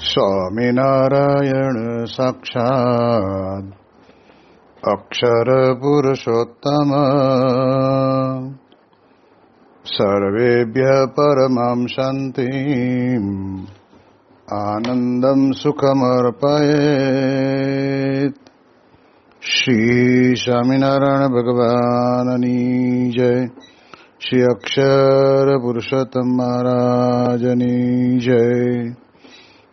સ્વામિનારાયણ સાક્ષાત્ અક્ષર પુરુષોત્તમ સર્વેભ્યઃ પરમાં શાંતિં આનંદં સુખમર્પયેત. શ્રી સ્વામિનારાયણ ભગવાનની જય. શ્રી અક્ષર પુરુષોત્તમ મહારાજની જય.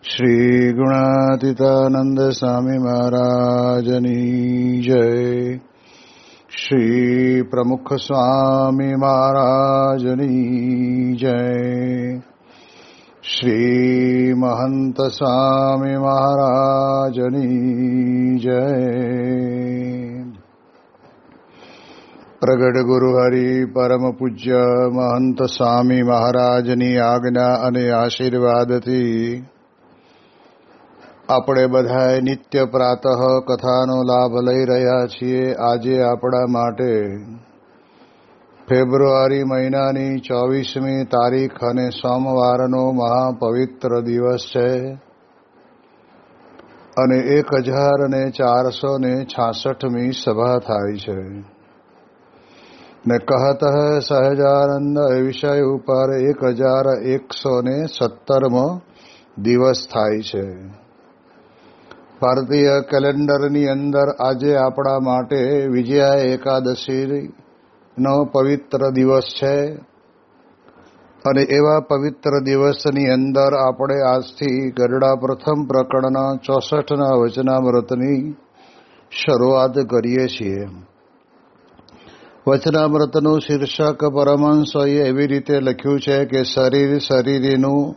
શ્રી ગુણાતીતાનંદ સ્વામી મહારાજની જય. શ્રી પ્રમુખ સ્વામી મહારાજની જય. શ્રી મહંત સ્વામી મહારાજની જય. પ્રગટ ગુરુ હરિ પરમ પૂજ્ય મહંત સ્વામી મહારાજની આજ્ઞા અને આશીર્વાદથી આપણે બધાએ નિત્ય પ્રાતઃ કથાનો લાભ લઈ રહ્યા છીએ. આજે આપણા માટે ફેબ્રુઆરી મહિનાની 24મી તારીખ અને સોમવારનો મહાપવિત્ર દિવસ છે અને 1466મી સભા થાય છે ને કહત સહજાનંદ વિષય ઉપર 1117મો દિવસ થાય છે. ભારતીય કેલેન્ડરની અંદર આજે આપણા માટે વિજયા એકાદશીનો પવિત્ર દિવસ છે અને એવા પવિત્ર દિવસની અંદર આપણે આજથી ગરડા પ્રથમ પ્રકરણના 64ના વચનામૃતની શરૂઆત કરીએ છીએ. વચનામૃતનું શીર્ષક પરમહંસોએ એવી રીતે લખ્યું છે કે શરીર શરીરીનું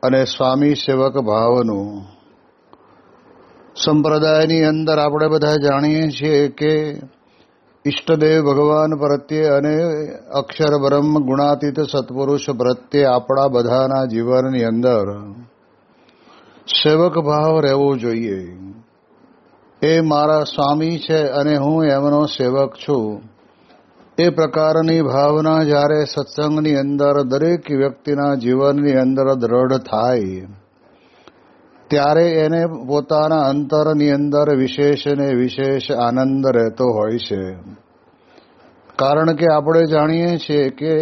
અને સ્વામી સેવક ભાવનું. સંપ્રદાયની અંદર આપણે બધા જાણીએ છીએ કે ઈષ્ટદેવ ભગવાન પ્રત્યે અને અક્ષર બ્રહ્મ ગુણાતીત સત્પુરુષ પ્રત્યે આપણા બધાના જીવનની અંદર સેવક ભાવ રહેવો જોઈએ. એ મારા સ્વામી છે અને હું એમનો સેવક છું. એ પ્રકારની ભાવના જ્યારે સત્સંગની અંદર દરેક વ્યક્તિના જીવનની અંદર દ્રઢ થાય ત્યારે એને પોતાના અંતરની અંદર વિશેષ ને વિશેષ આનંદ રહેતો હોય છે. કારણ કે આપણે જાણીએ છીએ કે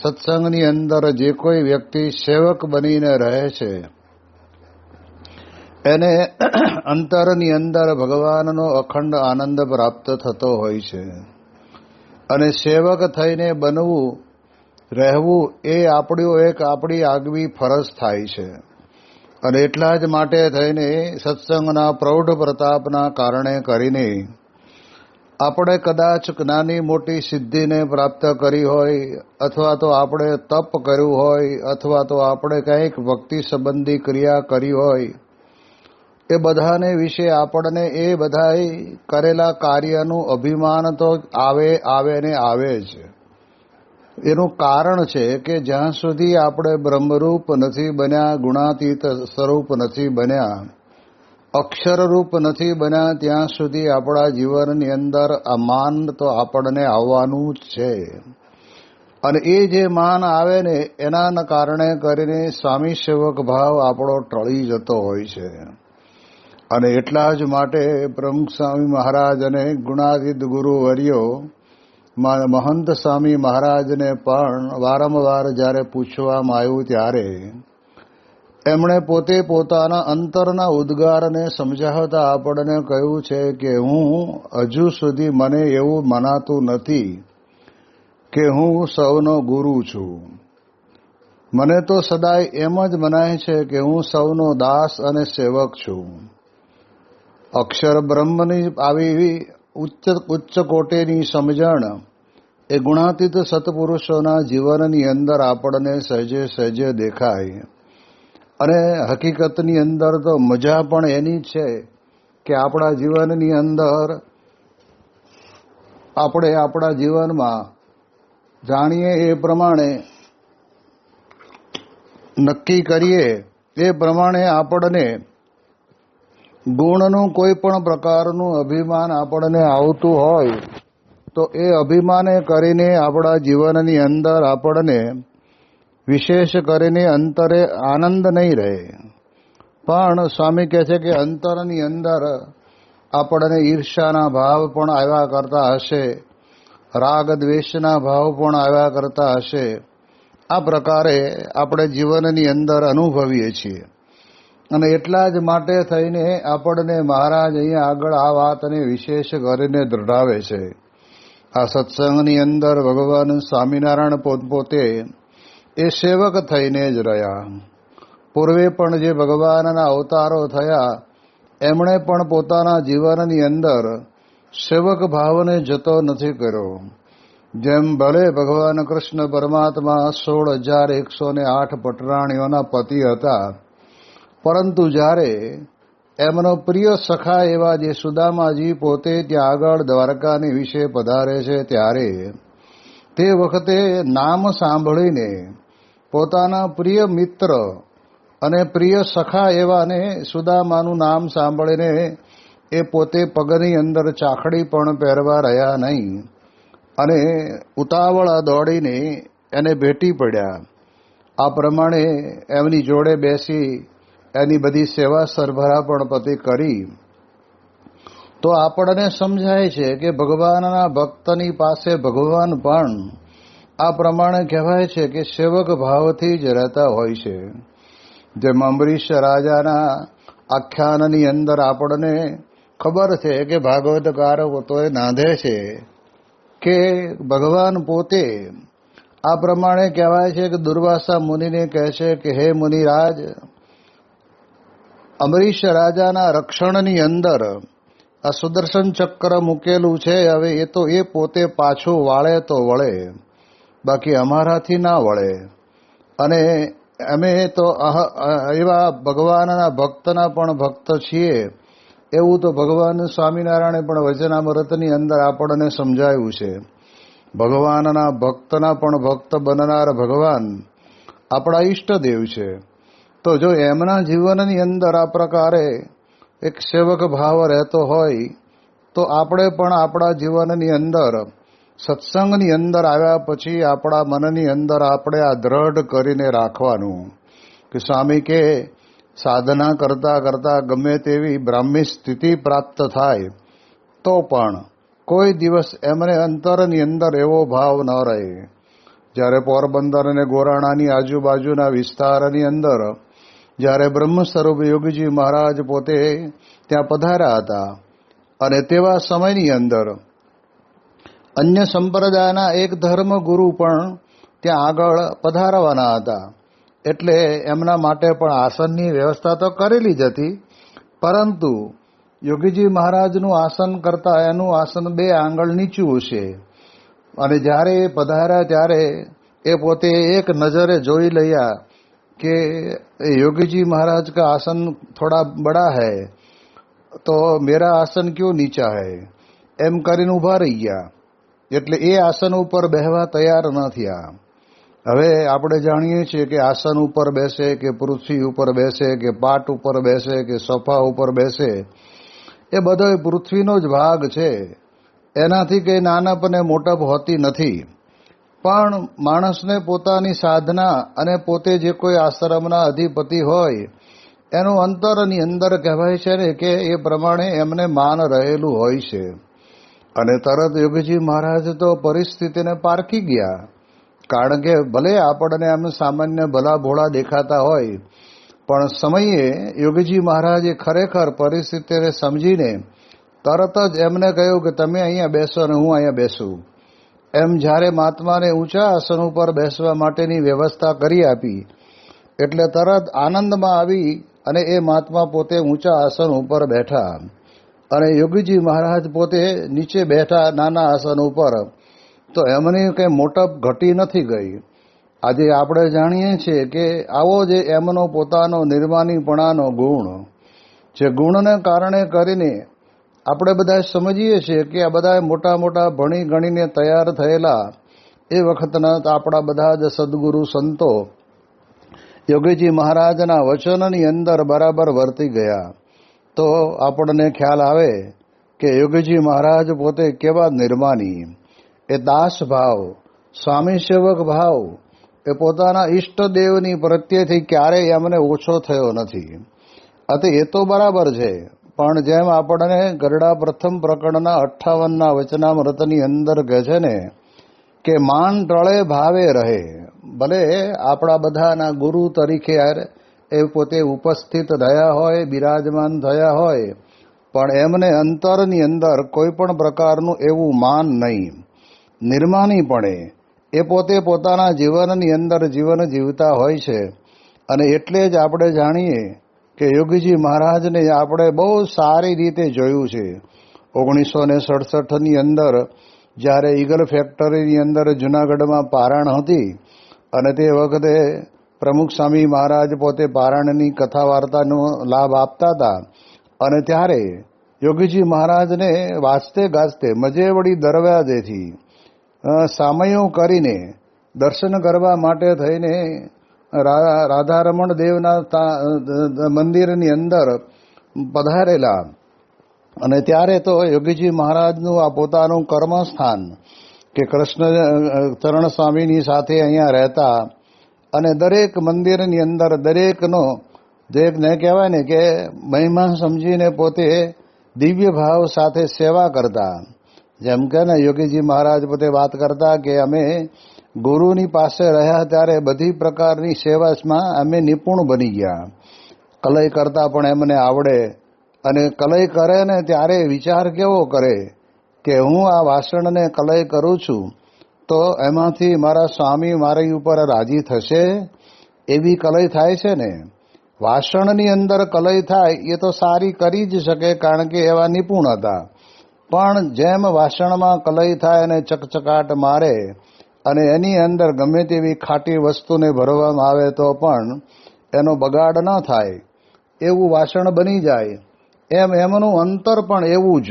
સત્સંગની અંદર જે કોઈ વ્યક્તિ સેવક બનીને રહે છે એને અંતરની અંદર ભગવાનનો અખંડ આનંદ પ્રાપ્ત થતો હોય છે. અને સેવક થઈને બનવું રહેવું એ આપણી આગવી ફરજ થાય છે. અને એટલા જ માટે થઈને સત્સંગના પ્રૌઢ પ્રતાપના કારણે કરીને આપણે કદાચ નાની મોટી સિદ્ધિને પ્રાપ્ત કરી હોય અથવા તો આપણે તપ કર્યું હોય અથવા તો આપણે કંઈક ભક્તિ સંબંધી ક્રિયા કરી હોય એ બધાને વિશે આપણને એ બધાએ કરેલા કાર્યનું અભિમાન તો આવે ને આવે જ. એનું કારણ છે કે જ્યાં સુધી આપણે બ્રહ્મરૂપ નથી બન્યા, ગુણાતીત સ્વરૂપ નથી બન્યા, અક્ષરરૂપ નથી બન્યા, ત્યાં સુધી આપણા જીવનની અંદર આ માન તો આપણને આવવાનું જ છે. અને એ જે માન આવે ને એના કારણે કરીને સ્વામી સેવક ભાવ આપણો ટળી જતો હોય છે. અને એટલા જ માટે પ્રમુખ સ્વામી મહારાજ અને ગુણાતીત ગુરુવર્યો મહંત સ્વામી મહારાજને પણ વારંવાર જ્યારે પૂછવામાં આવ્યું ત્યારે એમણે પોતે પોતાના અંતરના ઉદ્ગારને સમજાવતા આપણને કહ્યું છે કે હું હજુ સુધી મને એવું મનાતું નથી કે હું સૌનો ગુરુ છું. મને તો સદાય એમ જ મનાય છે કે હું સૌનો દાસ અને સેવક છું. અક્ષર બ્રહ્મની આવી ઉચ્ચ કોટીની સમજણ એ ગુણાતીત સત્પુરુષોના જીવનની અંદર આપણને સહેજે સહેજે દેખાય. અને હકીકતની અંદર તો મજા પણ એની જ છે કે આપણા જીવનની અંદર આપણે આપણા જીવનમાં જાણીએ એ પ્રમાણે નક્કી કરીએ એ પ્રમાણે આપણને ગુણનું કોઈ પણ પ્રકારનું અભિમાન આપણને આવતું હોય તો એ અભિમાને કરીને આપણા જીવનની અંદર આપણને વિશેષ કરીને અંતરે આનંદ નહીં રહે. પણ સ્વામી કહે છે કે અંતરની અંદર આપણને ઈર્ષ્યાના ભાવ પણ આવ્યા કરતા હશે, રાગ દ્વેષના ભાવ પણ આવ્યા કરતા હશે. આ પ્રકારે આપણે જીવનની અંદર અનુભવીએ છીએ. અને એટલા જ માટે થઈને આપણને મહારાજ અહીંયા આગળ આ વાતને વિશેષ કરીને દૃઢાવે છે. આ સત્સંગની અંદર ભગવાન સ્વામિનારાયણ પોતપોતે એ સેવક થઈને જ રહ્યા. પૂર્વે પણ જે ભગવાનના અવતારો થયા એમણે પણ પોતાના જીવનની અંદર સેવક ભાવને જતો નથી કર્યો. જેમ ભલે ભગવાન કૃષ્ણ પરમાત્મા 16,108 પટરાણીઓના પતિ હતા, પરંતુ જ્યારે એમનો પ્રિય સખા એવા જે સુદામાજી પોતે ત્યાં આગળ દ્વારકાની વિશે પધારે છે ત્યારે તે વખતે નામ સાંભળીને પોતાના પ્રિય મિત્ર અને પ્રિય સખા એવાને સુદામાનું નામ સાંભળીને એ પોતે પગની અંદર ચાકડી પણ પહેરવા રહ્યા નહીં અને ઉતાવળા દોડીને એને ભેટી પડ્યા. આ પ્રમાણે એમની જોડે બેસી એની બધી સેવા સરભરા પણ પતિ કરી. તો આપણને સમજાય છે કે ભગવાનના ભક્તની પાસે ભગવાન પણ આ પ્રમાણે કહેવાય છે કે સેવક ભાવથી જ રહેતા હોય છે. જેમ અંબરીશ રાજાના આખ્યાનની અંદર આપણને ખબર છે કે ભાગવતકારો પોતે નાંધે છે કે ભગવાન પોતે આ પ્રમાણે કહેવાય છે કે દુર્વાસા મુનિને કહે છે કે હે મુનિરાજ, અંબરીશ રાજાના રક્ષણની અંદર આ સુદર્શન ચક્ર મૂકેલું છે, હવે એ તો એ પોતે પાછું વાળે તો વળે, બાકી અમારાથી ના વળે. અને અમે તો એવા ભગવાનના ભક્તના પણ ભક્ત છીએ એવું તો ભગવાન સ્વામિનારાયણે પણ વચનામૃતની અંદર આપણને સમજાયું છે. ભગવાનના ભક્તના પણ ભક્ત બનનાર ભગવાન આપણા ઈષ્ટદેવ છે. તો જો એમના જીવનની અંદર આ પ્રકારે એક સેવક ભાવ રહેતો હોય તો આપણે પણ આપણા જીવનની અંદર સત્સંગની અંદર આવ્યા પછી આપણા મનની અંદર આપણે આ દ્રઢ કરીને રાખવાનું કે સ્વામી કે સાધના કરતા કરતા ગમે તેવી બ્રાહ્મી સ્થિતિ પ્રાપ્ત થાય તો પણ કોઈ દિવસ એમને અંતરની અંદર એવો ભાવ ન રહે. જ્યારે પોરબંદર અને ગોરાણાની આજુબાજુના વિસ્તારની અંદર જ્યારે બ્રહ્મ સ્વરૂપ યોગીજી મહારાજ પોતે ત્યાં પધાર્યા હતા અને તેવા સમયની અંદર અન્ય સંપ્રદાયના એક ધર્મગુરુ પણ ત્યાં આગળ પધારવાના હતા. એટલે એમના માટે પણ આસનની વ્યવસ્થા તો કરેલી જ હતી, પરંતુ યોગીજી મહારાજનું આસન કરતાં એનું આસન 2 આંગળ નીચું છે. અને જ્યારે એ પધાર્યા ત્યારે એ પોતે એક નજરે જોઈ લયા કે योगी जी महाराज का आसन थोड़ा बड़ा है तो मेरा आसन क्यों नीचा है एम કરીને ઊભા રહી ગયા. એટલે એ આસન ઉપર બેહવા તૈયાર ન થયા. હવે આપણે જાણીએ છીએ કે આસન ઉપર બેસે કે પૃથ્વી ઉપર બેસે કે પાટ ઉપર બેસે કે સોફા ઉપર બેસે એ બધો પૃથ્વીનો જ ભાગ છે. એનાથી કંઈ નાનપ ને મોટપ હોતી નથી. પણ માણસને પોતાની સાધના અને પોતે જે કોઈ આશ્રમના અધિપતિ હોય એનું અંતરની અંદર કહેવાય છે ને કે એ પ્રમાણે એમને માન રહેલું હોય છે. અને તરત યોગીજી મહારાજ તો પરિસ્થિતિને પારખી ગયા. કારણ કે ભલે આપણને આમ સામાન્ય ભલા ભોળા દેખાતા હોય પણ સમયે યોગીજી મહારાજે ખરેખર પરિસ્થિતિને સમજીને તરત જ એમને કહ્યું કે તમે અહીંયા બેસો અને હું અહીંયા બેસું. એમ જ્યારે મહાત્માને ઊંચા આસન ઉપર બેસવા માટેની વ્યવસ્થા કરી આપી એટલે તરત આનંદમાં આવી અને એ મહાત્મા પોતે ઊંચા આસન ઉપર બેઠા અને યોગીજી મહારાજ પોતે નીચે બેઠા નાના આસન ઉપર. તો એમની કંઈ મોટપ ઘટી નથી ગઈ. આજે આપણે જાણીએ છીએ કે આવો જે એમનો પોતાનો નિર્માનીપણાનો ગુણ, જે ગુણને કારણે કરીને આપણે બધા સમજીએ છીએ કે આ બધા મોટા મોટા ભણી ગણીને તૈયાર થયેલા એ વખતના આપણા બધા જ સદગુરુ સંતો યોગીજી મહારાજના વચનની અંદર બરાબર વર્તી ગયા. તો આપણને ખ્યાલ આવે કે યોગીજી મહારાજ પોતે કેવા નિર્માની. એ દાસ ભાવ, સ્વામી સેવક ભાવ એ પોતાના ઈષ્ટદેવની પ્રત્યેથી ક્યારેય એમને ઓછો થયો નથી. એ તો બરાબર છે, પણ જેમ આપણને ગરડા પ્રથમ પ્રકરણના 58ના વચનામૃતની અંદર કહે છે ને કે માન ટળે ભાવે રહે. ભલે આપણા બધાના ગુરુ તરીકે એ પોતે ઉપસ્થિત રહ્યા હોય, બિરાજમાન થયા હોય, પણ એમને અંતરની અંદર કોઈ પણ પ્રકારનું એવું માન નહીં, નિર્માનીપણે એ પોતે પોતાના જીવનની અંદર જીવન જીવતા હોય છે. અને એટલે જ આપણે જાણીએ કે યોગીજી મહારાજને આપણે બહુ સારી રીતે જોયું છે. 1967ની અંદર જ્યારે ઈગલ ફેક્ટરીની અંદર જૂનાગઢમાં પારણ હતી અને તે વખતે પ્રમુખ સ્વામી મહારાજ પોતે પારણની કથા વાર્તાનો લાભ આપતા હતા અને ત્યારે યોગીજી મહારાજને વાંચતે ગાજતે મજેવડી દરવાજેથી સામયો કરીને દર્શન કરવા માટે થઈને રાધારમણ દેવના મંદિરની અંદર પધારેલા. અને ત્યારે તો યોગીજી મહારાજનું આ પોતાનું કર્મસ્થાન કે કૃષ્ણ ચરણ સ્વામીની સાથે અહીંયા રહેતા અને દરેક મંદિરની અંદર દરેકનો ને કહેવાય ને કે મહિમા સમજીને પોતે દિવ્ય ભાવ સાથે સેવા કરતા. જેમ કે ને યોગીજી મહારાજ પોતે વાત કરતા કે અમે ગુરુની પાસે રહ્યા ત્યારે બધી પ્રકારની સેવામાં અમે નિપુણ બની ગયા. કલઈ કરતા પણ એમને આવડે અને કલઈ કરે ને ત્યારે વિચાર કેવો કરે કે હું આ વાસણને કલઈ કરું છું તો એમાંથી મારા સ્વામી મારી ઉપર રાજી થશે, એવી કલઈ થાય છે ને. વાસણની અંદર કલઈ થાય એ તો સારી કરી જ શકે કારણ કે એવા નિપુણ હતા, પણ જેમ વાસણમાં કલઈ થાય અને ચકચકાટ મારે અને એની અંદર ગમે તેવી ખાટી વસ્તુને ભરવામાં આવે તો પણ એનો બગાડ ન થાય એવું વાસણ બની જાય. એમ એમનું અંતર પણ એવું જ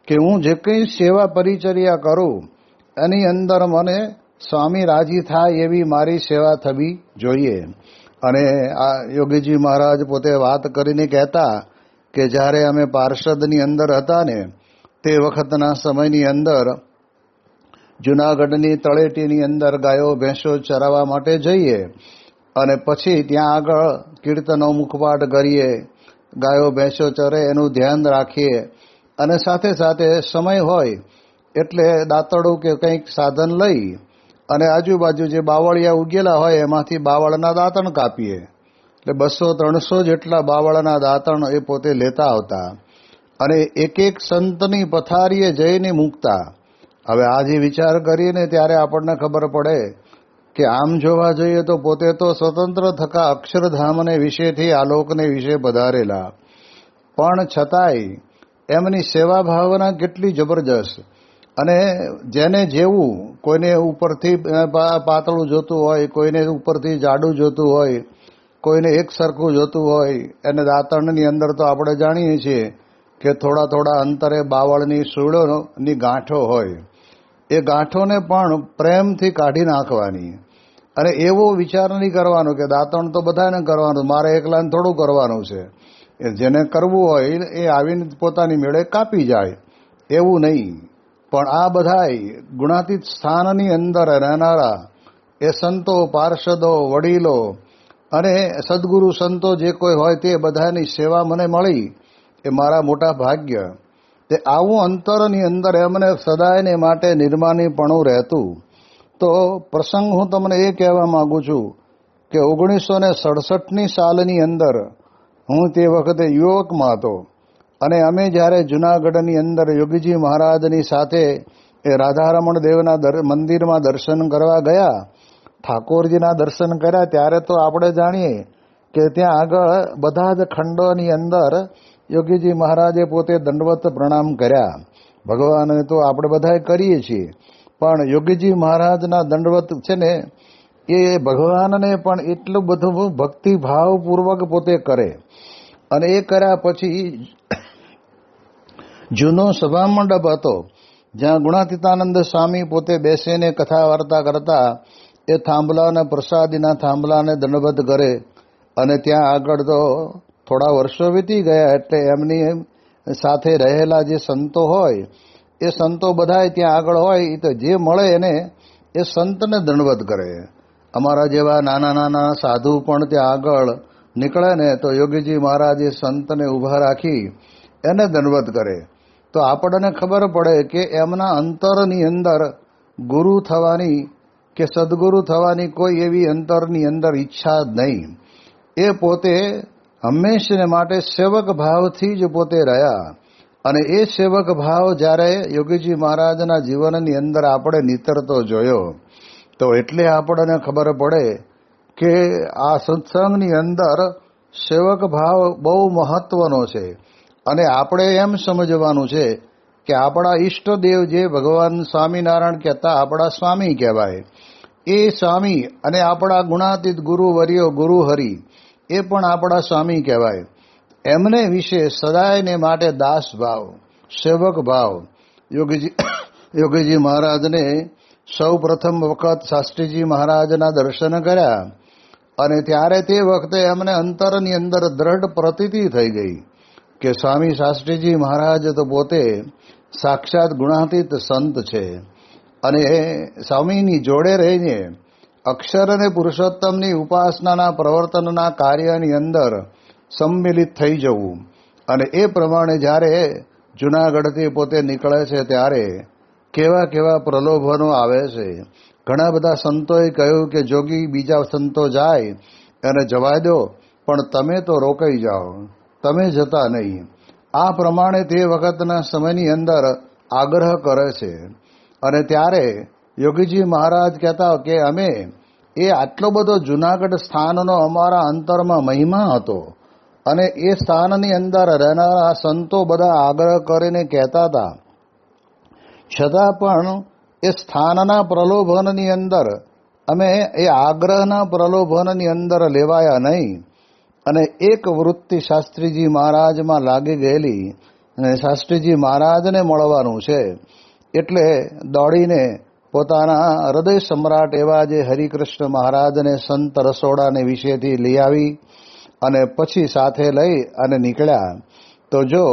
કે હું જે કંઈ સેવા પરિચર્યા કરું એની અંદર મને સ્વામી રાજી થાય એવી મારી સેવા થવી જોઈએ. અને આ યોગીજી મહારાજ પોતે વાત કરીને કહેતા કે જ્યારે અમે પાર્ષદની અંદર હતા ને તે વખતના સમયની અંદર જૂનાગઢની તળેટીની અંદર ગાયો ભેંસો ચરાવવા માટે જઈએ અને પછી ત્યાં આગળ કીર્તનો મુખપાઠ કરીએ, ગાયો ભેંસો ચરે એનું ધ્યાન રાખીએ અને સાથે સાથે સમય હોય એટલે દાંતરડું કે કંઈક સાધન લઈ અને આજુબાજુ જે બાવળિયા ઉગેલા હોય એમાંથી બાવળના દાંતણ કાપીએ. એટલે 200-300 જેટલા બાવળના દાંતણ એ પોતે લેતા આવતા અને એક એક સંતની પથારીએ જઈને મૂકતા. હવે આજે વિચાર કરીએ ત્યારે આપણને ખબર પડે કે આમ જોવા જઈએ તો પોતે તો સ્વતંત્ર થકા અક્ષરધામને વિશેથી આલોકને વિશે પધારેલા, પણ છતાંય એમની સેવા ભાવના કેટલી જબરજસ્ત. અને જેને જેવું કોઈને ઉપરથી પાતળું જોતું હોય, કોઈને ઉપરથી જાડું જોતું હોય, કોઈને એક સરખું જોતું હોય. અને દાંતણની અંદર તો આપણે જાણીએ છીએ કે થોડા થોડા અંતરે બાવળની સૂળોની ગાંઠો હોય, એ ગાંઠોને પણ પ્રેમથી કાઢી નાખવાની. અને એવો વિચાર નહીં કરવાનો કે દાંતણ તો બધાને કરવાનું, મારે એકલાને થોડું કરવાનું છે. જેને કરવું હોય એ આવીને પોતાની મેળે કાપી જાય એવું નહીં. પણ આ બધાય ગુણાતીત સ્થાનની અંદર રહેનારા એ સંતો, પાર્ષદો, વડીલો અને સદગુરુ સંતો જે કોઈ હોય તે બધાની સેવા મને મળી એ મારા મોટા ભાગ્ય. તે આવું અંતરની અંદર એમને સદાયને માટે નિર્માનીપણું રહેતું. તો પ્રસંગ હું તમને એ કહેવા માંગુ છું કે 1967ની સાલની અંદર હું તે વખતે યુવકમાં હતો અને અમે જ્યારે જૂનાગઢની અંદર યોગીજી મહારાજની સાથે એ રાધારમણ દેવના મંદિરમાં દર્શન કરવા ગયા, ઠાકોરજીના દર્શન કર્યા, ત્યારે તો આપણે જાણીએ કે ત્યાં આગળ બધા જ ખંડોની અંદર યોગીજી મહારાજે પોતે દંડવત પ્રણામ કર્યા. ભગવાનને તો આપણે બધા કરીએ છીએ, પણ યોગીજી મહારાજના દંડવત છે ને એ ભગવાનને પણ એટલું બધું ભક્તિભાવપૂર્વક પોતે કરે. અને એ કર્યા પછી જૂનો સભા મંડપ હતો જ્યાં ગુણાતીતાનંદ સ્વામી પોતે બેસીને કથા વાર્તા કરતા. એ થાંભલાને, પ્રસાદીના થાંભલાને દંડવત કરે અને ત્યાં આગળ તો થોડા વર્ષો વીતી ગયા એટલે એમની સાથે રહેલા જે સંતો હોય એ સંતો બધાય ત્યાં આગળ હોય તો જે મળે એને એ સંતને દંડવત કરે. અમારા જેવા નાના નાના સાધુ પણ ત્યાં આગળ નીકળે ને તો યોગીજી મહારાજ એ સંતને ઊભા રાખી એને દંડવત કરે. તો આપણને ખબર પડે કે એમના અંતરની અંદર ગુરુ થવાની કે સદગુરુ થવાની કોઈ એવી અંતરની અંદર ઈચ્છા જ નહીં. એ પોતે હંમેશને માટે સેવક ભાવથી જ પોતે રહ્યા. અને એ સેવક ભાવ જ્યારે યોગીજી મહારાજના જીવનની અંદર આપણે નીતરતો જોયો તો એટલે આપણને ખબર પડે કે આ સત્સંગની અંદર સેવક ભાવ બહુ મહત્વનો છે. અને આપણે એમ સમજવાનું છે કે આપણા ઈષ્ટદેવ જે ભગવાન સ્વામિનારાયણ કહેતા આપણા સ્વામી કહેવાય, એ સ્વામી અને આપણા ગુણાતીત ગુરુવર્યો ગુરુ હરિ એ પણ આપણા સ્વામી કહેવાય. એમને વિશે સદાયને માટે દાસ ભાવ, સેવક ભાવ. યોગીજી મહારાજને સૌ પ્રથમ વખત શાસ્ત્રીજી મહારાજના દર્શન કર્યા અને ત્યારે તે વખતે એમને અંતરની અંદર દ્રઢ પ્રતીતિ થઈ ગઈ કે સ્વામી શાસ્ત્રીજી મહારાજ તો પોતે સાક્ષાત ગુણાતીત સંત છે. અને સ્વામીની જોડે રહીને અક્ષર અને પુરુષોત્તમની ઉપાસનાના પ્રવર્તનના કાર્યની અંદર સંમિલિત થઈ જવું. અને એ પ્રમાણે જ્યારે જૂનાગઢથી પોતે નીકળે છે ત્યારે કેવા કેવા પ્રલોભનો આવે છે. ઘણા બધા સંતોએ કહ્યું કે જોગી બીજા સંતો જાય અને જવા દો, પણ તમે તો રોકાઈ જાઓ, તમે જતા નહીં. આ પ્રમાણે તે વખતના સમયની અંદર આગ્રહ કરે છે. અને ત્યારે યોગીજી મહારાજ કહેતા કે અમે એ આટલો બધો જૂનાગઢ સ્થાનનો અમારા અંતરમાં મહિમા હતો અને એ સ્થાનની અંદર રહેનારા સંતો બધા આગ્રહ કરીને કહેતા હતા, છતાં પણ એ સ્થાનના પ્રલોભનની અંદર અમે એ આગ્રહના પ્રલોભનની અંદર લેવાયા નહીં. અને એક વૃત્તિ શાસ્ત્રીજી મહારાજમાં લાગી ગયેલી અને શાસ્ત્રીજી મહારાજને મળવાનું છે એટલે દોડીને પોતાના હૃદય સમ્રાટ એવા જે હરિકૃષ્ણ મહારાજને સંત રસોડાને વિશેથી લઈ આવી અને પછી સાથે લઈ અને નીકળ્યા. તો જો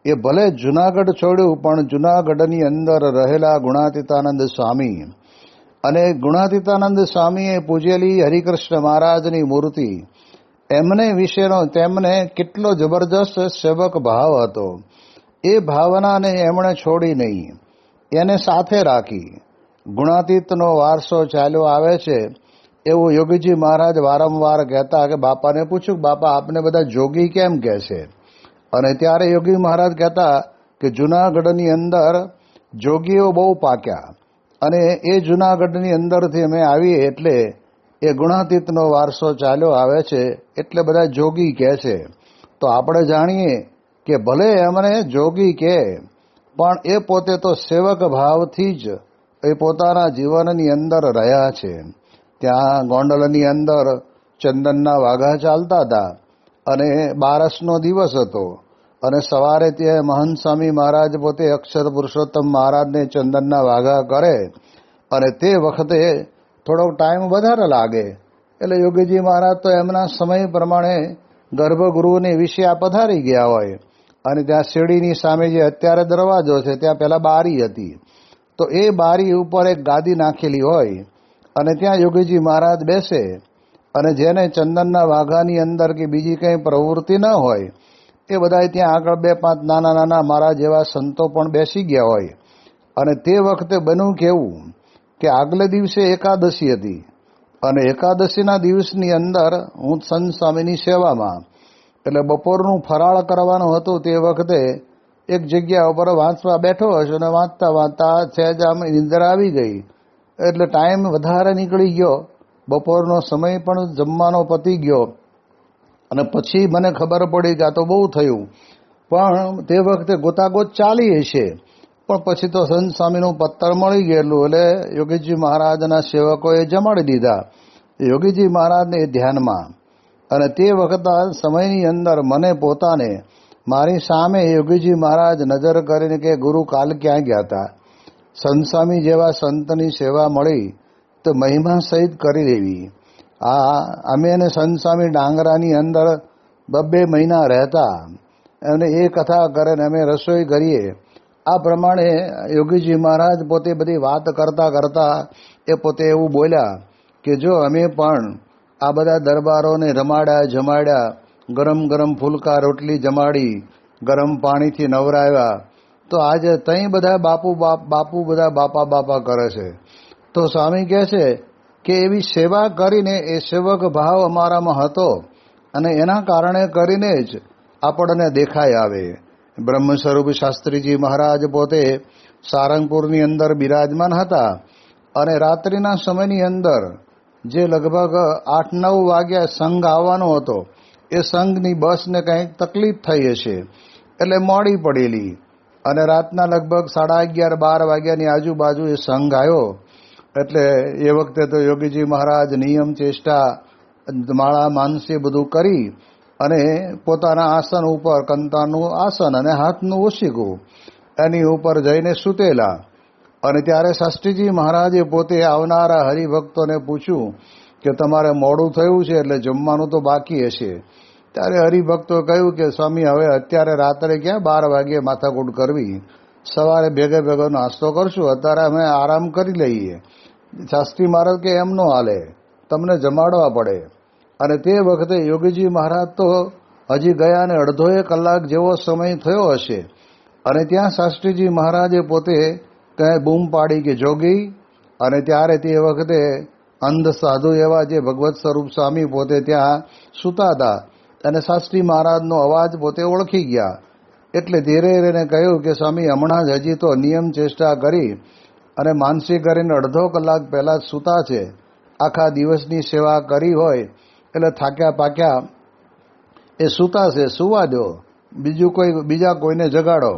એ ભલે જૂનાગઢ છોડ્યું પણ જૂનાગઢની અંદર રહેલા ગુણાતીતાનંદ સ્વામી અને ગુણાતીતાનંદ સ્વામીએ પૂજેલી હરિકૃષ્ણ મહારાજની મૂર્તિ એમને વિશેનો તેમને કેટલો જબરજસ્ત સેવક ભાવ હતો. એ ભાવનાને એમણે છોડી નહીં, એને સાથે રાખી. ગુણાતીતનો વારસો ચાલ્યો આવે છે એવું યોગીજી મહારાજ વારંવાર કહેતા કે બાપાને પૂછ્યું, બાપા આપને બધા જોગી કેમ કહે છે? અને ત્યારે યોગી મહારાજ કહેતા કે જૂનાગઢની અંદર જોગીઓ બહુ પાક્યા અને એ જૂનાગઢની અંદરથી અમે આવીએ એટલે એ ગુણાતીતનો વારસો ચાલ્યો આવે છે એટલે બધા જોગી કહે છે. તો આપણે જાણીએ કે ભલે એમને જોગી કહે પણ એ પોતે તો સેવક ભાવથી જ એ પોતાના જીવનની અંદર રહ્યા છે. ત્યાં ગોંડલની અંદર ચંદનના વાઘા ચાલતા હતા અને બારસનો દિવસ હતો અને સવારે ત્યાં મહંત સ્વામી મહારાજ પોતે અક્ષર પુરુષોત્તમ મહારાજને ચંદનના વાઘા કરે અને તે વખતે થોડોક ટાઈમ વધારે લાગે એટલે યોગીજી મહારાજ તો એમના સમય પ્રમાણે ગર્ભગૃહની વિશે આ પધારી ગયા હોય અને ત્યાં શેરડીની સામે જે અત્યારે દરવાજો છે ત્યાં પહેલાં બારી હતી. તો એ બારી ઉપર એક ગાદી નાખેલી હોય અને ત્યાં યોગીજી મહારાજ બેસે અને જેને ચંદનના વાઘાની અંદર કે બીજી કંઈ પ્રવૃત્તિ ન હોય એ બધા ત્યાં આગળ 2-5 નાના નાના મારા જેવા સંતો પણ બેસી ગયા હોય. અને તે વખતે બન્યું કેવું કે આગલે દિવસે એકાદશી હતી અને એકાદશીના દિવસની અંદર હું સંત સ્વામીની સેવામાં એટલે બપોરનું ફરાળ કરવાનું હતું. તે વખતે એક જગ્યા ઉપર વાંચવા બેઠો હશે અને વાંચતા વાંચતા સહેજ આમ નિંદર આવી ગઈ એટલે ટાઈમ વધારે નીકળી ગયો. બપોરનો સમય પણ જમવાનો પતી ગયો અને પછી મને ખબર પડી કે આ તો બહુ થયું. પણ તે વખતે ગોતાગોત ચાલી હશે પણ પછી તો સંત સ્વામીનું પત્તર મળી ગયેલું એટલે યોગીજી મહારાજના સેવકોએ જમાડી દીધા યોગીજી મહારાજને ધ્યાનમાં. અને તે વખતે સમયની અંદર મને પોતાને મારી સામે યોગીજી મહારાજ નજર કરીને કે ગુરુ કાલ ક્યાં ગયા હતા? સંત સ્વામી જેવા સંતની સેવા મળી તો મહિમા સહિત કરી દેવી. અમે અને સંત સ્વામી ડાંગરાની અંદર 2 મહિના રહેતા અને એ કથા કરે ને અમે રસોઈ કરીએ. આ પ્રમાણે યોગીજી મહારાજ પોતે બધી વાત કરતા કરતા એ પોતે એવું બોલ્યા કે જો અમે પણ આ બધા દરબારોને રમાડ્યા જમાડ્યા, ગરમ ગરમ ફૂલકા રોટલી જમાડી, ગરમ પાણીથી નવરાવ્યા. તો આજે તઈ બધા બાપુ બધા બાપા કરે છે. તો સ્વામી કહે છે કે એવી સેવા કરીને એ સેવક ભાવ અમારામાં હતો અને એના કારણે કરીને જ આપણને દેખાય આવે. બ્રહ્મ સ્વરૂપ શાસ્ત્રીજી મહારાજ પોતે સારંગપુરની અંદર બિરાજમાન હતા અને રાત્રિના સમયની અંદર જે લગભગ 8-9 વાગ્યા સંઘ આવવાનો હતો, એ સંઘની બસને કંઈક તકલીફ થઈ હશે એટલે મોડી પડેલી અને રાતના લગભગ 11:30-12 વાગ્યાની આજુબાજુ એ સંઘ આવ્યો. એટલે એ વખતે તો યોગીજી મહારાજ નિયમ ચેષ્ટા માળા માનસી બધું કરી અને પોતાના આસન ઉપર, કંતાનું આસન અને હાથનું ઓશીકું એની ઉપર જઈને સૂતેલા. અને ત્યારે શાસ્ત્રીજી મહારાજે પોતે આવનારા હરિભક્તોને પૂછ્યું કે તમારે મોડું થયું છે એટલે જમવાનું તો બાકી હશે. ત્યારે હરિભક્તો કહ્યું કે સ્વામી હવે અત્યારે રાત્રે ક્યાં 12 વાગ્યે માથાકૂટ કરવી, સવારે ભેગો નાસ્તો કરશું, અત્યારે અમે આરામ કરી લઈએ. શાસ્ત્રી મહારાજ કે એમ નો હાલે, તમને જમાડવા પડે. અને તે વખતે યોગીજી મહારાજ તો હજી ગયા ને અડધો કલાક જેવો સમય થયો હશે અને ત્યાં શાસ્ત્રીજી મહારાજે પોતે ત્યાં બૂમ પાડી કે જોગી. અને ત્યારે તે વખતે અંધ સાધુ એવા જે ભગવત સ્વરૂપ સ્વામી પોતે ત્યાં સૂતા હતા અને શાસ્ત્રી મહારાજનો અવાજ પોતે ઓળખી ગયા. એટલે ધીરે ધીરે કહ્યું કે સ્વામી હમણાં જ હજી તો નિયમ ચેષ્ટા કરી અને માનસી કરીને અડધો કલાક પહેલા જ સૂતા છે. આખા દિવસની સેવા કરી હોય એટલે થાક્યા પાક્યા એ સૂતા છે, સુવા દો, બીજા કોઈને જગાડો.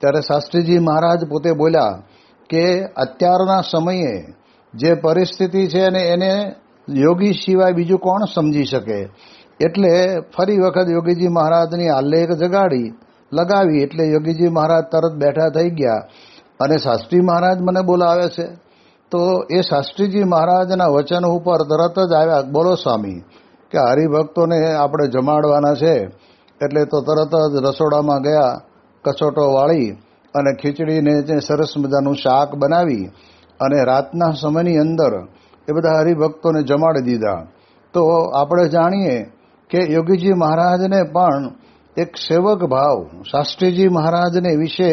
ત્યારે શાસ્ત્રીજી મહારાજ પોતે બોલ્યા કે અત્યારના સમયે જે પરિસ્થિતિ છે ને એને યોગી સિવાય બીજું કોણ સમજી શકે. એટલે ફરી વખત યોગીજી મહારાજની આલ્લેખ જગાડી લગાવી એટલે યોગીજી મહારાજ તરત બેઠા થઈ ગયા અને શાસ્ત્રી મહારાજ મને બોલાવે છે. તો એ શાસ્ત્રીજી મહારાજના વચન ઉપર તરત જ આવ્યા, બોલો સ્વામી, કે હરિભક્તોને આપણે જમાડવાના છે. એટલે તો તરત જ રસોડામાં ગયા, કચોટો વાળી અને ખીચડીને જે સરસ મજાનું શાક બનાવી અને રાતના સમયની અંદર એ બધા હરિભક્તોને જમાડી દીધા. તો આપણે જાણીએ કે યોગીજી મહારાજને પણ એક સેવક ભાવ, શાસ્ત્રીજી મહારાજને વિશે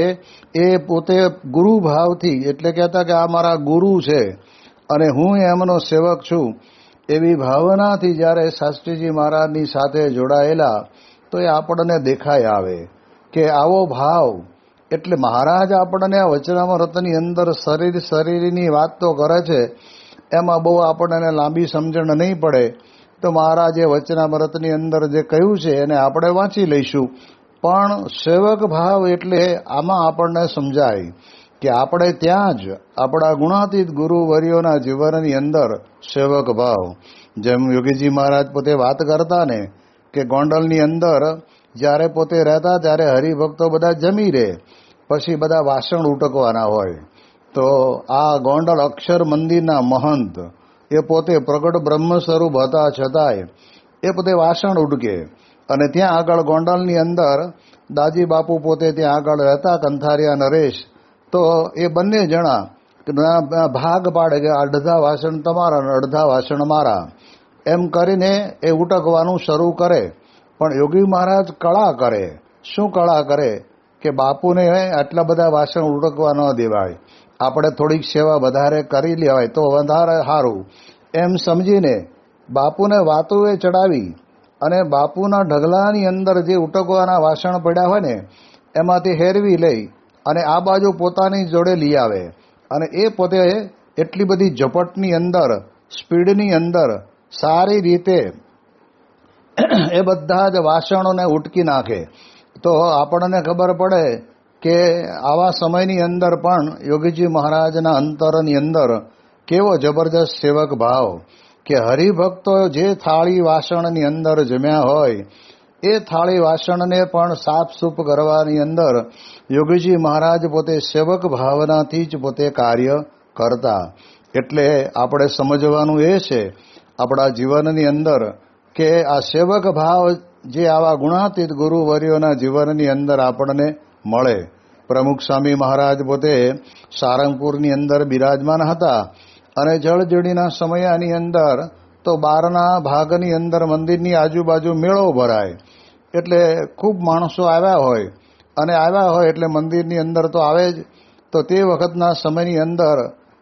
એ પોતે ગુરુ ભાવથી, એટલે કહેતા કે આ મારા ગુરુ છે અને હું એમનો સેવક છું, એવી ભાવનાથી જ્યારે શાસ્ત્રીજી મહારાજની સાથે જોડાયેલા તો એ આપણને દેખાય આવે કે આવો ભાવ. એટલે મહારાજ આપણને આ વચનામૃતની અંદર શરીરની વાત તો કરે છે, એમાં બહુ આપણને લાંબી સમજણ નહીં પડે. તો મહારાજે વચનામૃતની અંદર જે કહ્યું છે એને આપણે વાંચી લઈશું. પણ સેવક ભાવ એટલે આમાં આપણને સમજાય કે આપણે ત્યાં જ આપણા ગુણાતીત ગુરુવર્યોના જીવનની અંદર સેવક ભાવ. જેમ યોગીજી મહારાજ પોતે વાત કરતા ને કે ગોંડલની અંદર જ્યારે પોતે રહેતા ત્યારે હરિભક્તો બધા જમી રહે, પછી બધા વાસણ ઉટકવાના હોય. તો આ ગોંડલ અક્ષર મંદિરના મહંત એ પોતે પ્રગટ બ્રહ્મ સ્વરૂપ હતા છતાંય એ પોતે વાસણ ઉટકે. અને ત્યાં આગળ ગોંડલની અંદર દાજી બાપુ પોતે ત્યાં આગળ રહેતા, કંથારિયા નરેશ. તો એ બંને જણા ભાગ પાડે કે અડધા વાસણ તમારા અને અડધા વાસણ મારા, એમ કરીને એ ઉટકવાનું શરૂ કરે. પણ યોગી મહારાજ કળા કરે. શું કળા કરે કે બાપુને આટલા બધા વાસણ ઉટકવા ન દેવાય, આપણે થોડીક સેવા વધારે કરી લેવાય તો વધારે સારું, એમ સમજીને બાપુને વાતુએ ચડાવી અને બાપુના ઢગલાની અંદર જે ઉટકવાના વાસણ પડ્યા હોય ને એમાંથી હેરવી લઈ અને આ બાજુ પોતાની જોડે લઈ આવે. અને એ પોતે એટલી બધી ઝપટની અંદર, સ્પીડની અંદર સારી રીતે એ બધા જ વાસણોને ઉટકી નાખે. તો આપણને ખબર પડે કે આવા સમયની અંદર પણ યોગીજી મહારાજના અંતરની અંદર કેવો જબરજસ્ત સેવક ભાવ કે હરિભક્તો જે થાળી વાસણની અંદર જમ્યા હોય એ થાળી વાસણને પણ સાફસૂફ કરવાની અંદર યોગીજી મહારાજ પોતે સેવક ભાવનાથી જ પોતે કાર્ય કરતા. એટલે આપણે સમજવાનું એ છે આપણા જીવનની અંદર કે આ સેવક ભાવ જે આવા ગુણાતીત ગુરુવર્યોના જીવનની અંદર આપણને મળે. પ્રમુખ સ્વામી મહારાજ પોતે સારંગપુરની અંદર બિરાજમાન હતા અને જળજડીના સમયની અંદર તો બહારના ભાગની અંદર મંદિરની આજુબાજુ મેળો ભરાય, એટલે ખૂબ માણસો આવ્યા હોય, અને આવ્યા હોય એટલે મંદિરની અંદર તો આવે જ. તો તે વખતના સમયની અંદર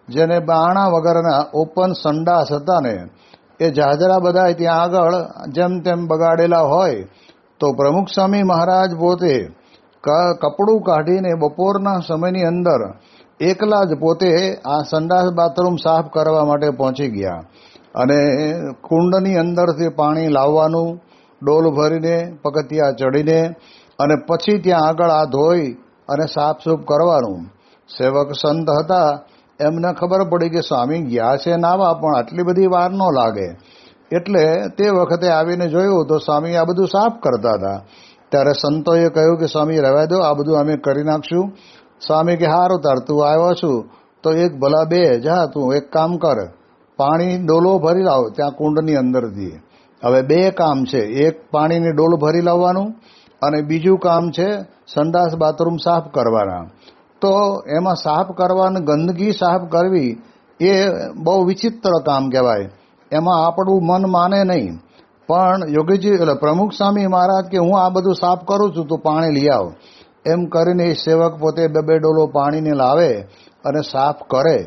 જેને બારણા વગરના ઓપન સંડાસ હતા ને, એ જાજરા બધા ત્યાં આગળ જેમ તેમ બગાડેલા હોય, તો પ્રમુખ સ્વામી મહારાજ પોતે કપડું કાઢીને બપોરના સમયની અંદર એકલા જ પોતે આ સંડાસ બાથરૂમ સાફ કરવા માટે પહોંચી ગયા, અને કુંડની અંદરથી પાણી લાવવાનું, ડોલ ભરીને પગથિયા ચડીને, અને પછી ત્યાં આગળ આ ધોઈ અને સાફસૂફ કરવાનું. સેવક સંત હતા, એમને ખબર પડી કે સ્વામી ગયા છે નાવા, પણ આટલી બધી વાર ન લાગે, એટલે તે વખતે આવીને જોયું તો સ્વામી આ બધું સાફ કરતા હતા. ત્યારે સંતોએ કહ્યું કે સ્વામી રહેવા દો, આ બધું અમે કરી નાખશું. સ્વામી કે હારું, તાર તું આવ્યો છું તો એક ભલા બે જા, તું એક કામ કર, પાણી ડોલો ભરી લાવ ત્યાં કુંડની અંદરથી. હવે બે કામ છે, એક પાણીની ડોલ ભરી લાવવાનું, અને બીજું કામ છે સંડાસ બાથરૂમ સાફ કરવાના. તો એમાં સાફ કરવાની, ગંદકી સાફ કરવી એ બહુ વિચિત્ર કામ કહેવાય, એમાં આપણું મન માને નહીં. પણ યોગીજી એટલે પ્રમુખ સ્વામી મહારાજ કે હું આ બધું સાફ કરું છું, તું પાણી લઈ આવ. એમ કરીને એ સેવક પોતે બે ડોલો પાણીને લાવે અને સાફ કરે.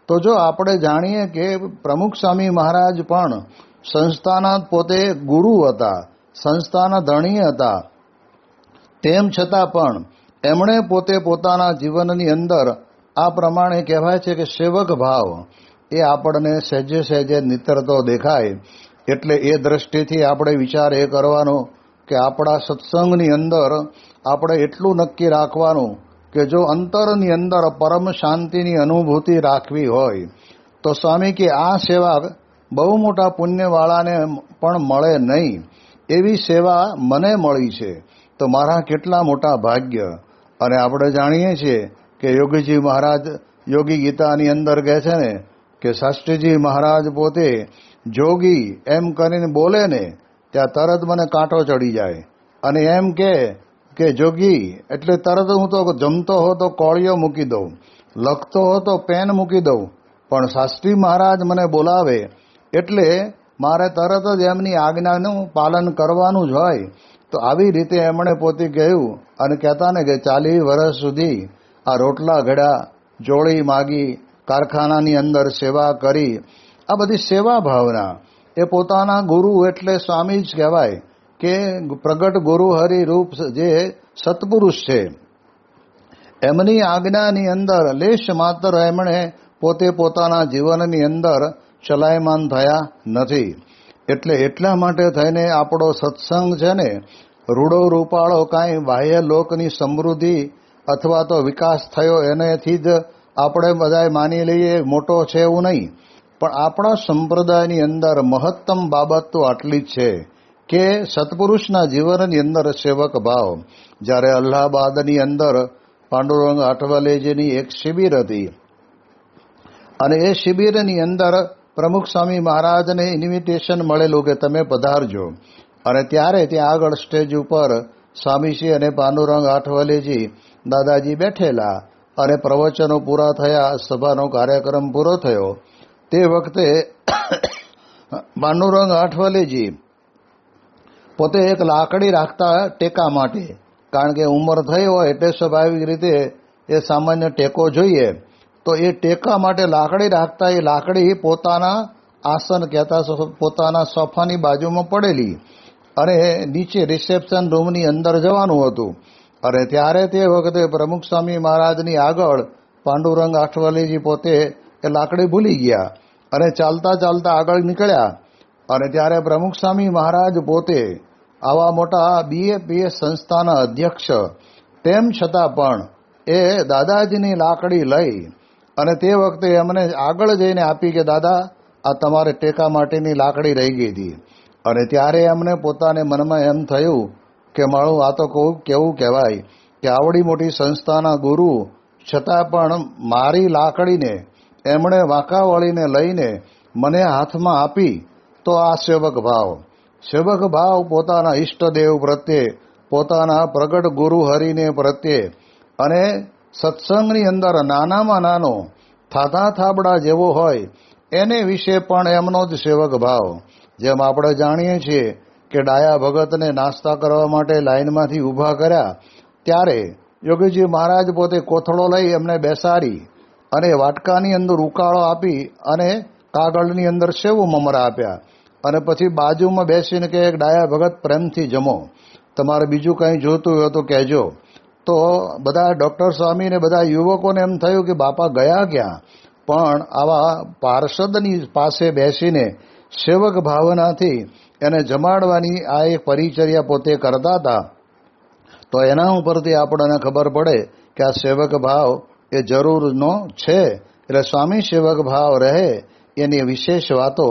તો જો આપણે જાણીએ કે પ્રમુખ સ્વામી મહારાજ પણ સંસ્થાના પોતે ગુરુ હતા, સંસ્થાના ધણી હતા, તેમ છતાં પણ એમણે પોતે પોતાના જીવનની અંદર આ પ્રમાણે કહેવાય છે કે સેવક ભાવ એ આપણને સહેજે સહેજે નીતરતો દેખાય. એટલે એ દ્રષ્ટિથી આપણે વિચાર એ કરવાનો કે આપણા સત્સંગની અંદર આપણે એટલું નક્કી રાખવાનું કે જો અંતરની અંદર પરમ શાંતિની અનુભૂતિ રાખવી હોય તો સ્વામી કે આ સેવા બહુ મોટા પુણ્યવાળાને પણ મળે નહીં, એવી સેવા મને મળી છે, તો મારા કેટલા મોટા ભાગ્ય. અને આપણે જાણીએ છીએ કે યોગીજી મહારાજ યોગી ગીતાની અંદર કહે છે ને કે શાસ્ત્રીજી મહારાજ પોતે જોગી એમ કરીને બોલે ને ત્યાં તરત મને કાંટો ચડી જાય, અને એમ કે જોગી એટલે તરત હું તો જમતો હો તો કોળિયો મૂકી દઉં, લખતો હો તો પેન મૂકી દઉં, પણ શાસ્ત્રી મહારાજ મને બોલાવે એટલે મારે તરત જ એમની આજ્ઞાનું પાલન કરવાનું જ હોય. તો આવી રીતે એમણે પોતે કહ્યું, અને કહેતા ને કે 40 વર્ષ સુધી આ રોટલા ઘડ્યા, જોડી માગી, કારખાનાની અંદર સેવા કરી, આ બધી સેવા ભાવના એ પોતાના ગુરુ એટલે સ્વામી જ કહેવાય કે પ્રગટ ગુરુ હરિરૂપ જે સત્પુરુષ છે, એમની આજ્ઞાની અંદર લેશ માત્ર એમણે પોતે પોતાના જીવનની અંદર ચલાયમાન થયા નથી. એટલે એટલા માટે થઈને આપણો સત્સંગ છે ને રૂડો રૂપાળો કાંઈ બાહ્ય લોકની સમૃદ્ધિ અથવા તો વિકાસ થયો એનેથી જ આપણે બધાય માની લઈએ મોટો છે એવું નહીં, પણ આપણા સંપ્રદાયની અંદર મહત્તમ બાબત તો આટલી જ છે કે સત્પુરુષના જીવનની અંદર સેવક ભાવ. જ્યારે અલ્હાબાદની અંદર પાંડુરંગ આઠવલેજીની એક શિબિર હતી, અને એ શિબિરની અંદર પ્રમુખ સ્વામી મહારાજને ઇન્વિટેશન મળેલું કે તમે પધારજો, અને ત્યારે ત્યાં આગળ સ્ટેજ ઉપર સ્વામીજી અને પાંડુરંગ આઠવલેજી દાદાજી બેઠેલા, અને પ્રવચનો પૂરા થયા, સભાનો કાર્યક્રમ પૂરો થયો. તે વખતે પાંડુરંગ આઠવલેજી પોતે એક લાકડી રાખતા ટેકા માટે, કારણ કે ઉંમર થઈ હોય એટલે સ્વાભાવિક રીતે એ સામાન્ય ટેકો જોઈએ, તો એ ટેકા માટે લાકડી રાખતા, એ લાકડી પોતાના આસન કહેતા પોતાના સોફાની બાજુમાં પડેલી, અને નીચે રિસેપ્શન રૂમની અંદર જવાનું હતું. અને ત્યારે તે વખતે પ્રમુખ સ્વામી મહારાજની આગળ પાંડુરંગ આઠવલેજી પોતે એ લાકડી ભૂલી ગયા અને ચાલતા ચાલતા આગળ નીકળ્યા. અને ત્યારે પ્રમુખ સ્વામી મહારાજ પોતે આવા મોટા BAPS સંસ્થાના અધ્યક્ષ, તેમ છતાં પણ એ દાદાજીની લાકડી લઈ અને તે વખતે એમને આગળ જઈને આપી કે દાદા આ તમારે ટેકા માટેની લાકડી રહી ગઈ હતી. અને ત્યારે એમને પોતાને મનમાં એમ થયું કે મારું આ તો કેવું કહેવાય કે આવડી મોટી સંસ્થાના ગુરુ છતાં પણ મારી લાકડીને એમણે વાંકા વળીને લઈને મને હાથમાં આપી. તો આ સેવક ભાવ પોતાના ઈષ્ટદેવ પ્રત્યે, પોતાના પ્રગટ ગુરુ હરિને પ્રત્યે, અને સત્સંગની અંદર નાનામાં નાનો થાતા થાબડા જેવો હોય એને વિશે પણ એમનો જ સેવક ભાવ. જેમ આપણે જાણીએ છીએ કે ડાયા ભગતને નાસ્તા કરવા માટે લાઈનમાંથી ઊભા કર્યા, ત્યારે યોગીજી મહારાજ પોતે કોથળો લઈ એમને બેસાડી અને વાટકાની અંદર ઉકાળો આપી અને કાગળની અંદર સેવ મમરા આપ્યા અને પછી બાજુમાં બેસીને કે ડાયા ભગત પ્રેમથી જમો, તમારે બીજું કંઈ જોતું હોય તો કહેજો. તો બધા ડૉક્ટર સ્વામી ને બધા યુવકોને એમ થયું કે બાપા ગયા ક્યાં, પણ આવા પાર્ષદની પાસે બેસીને સેવક ભાવનાથી એને જમાડવાની આ એક પરિચર્યા પોતે કરતા હતા. તો એના ઉપરથી આપણને ખબર પડે કે આ સેવક ભાવ એ જરૂરનો છે. એટલે સ્વામી સેવક ભાવ રહે એની વિશેષ વાતો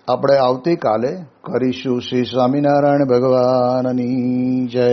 આપણે આવતીકાલે કરીશું. શ્રી સ્વામિનારાયણ ભગવાનની જય.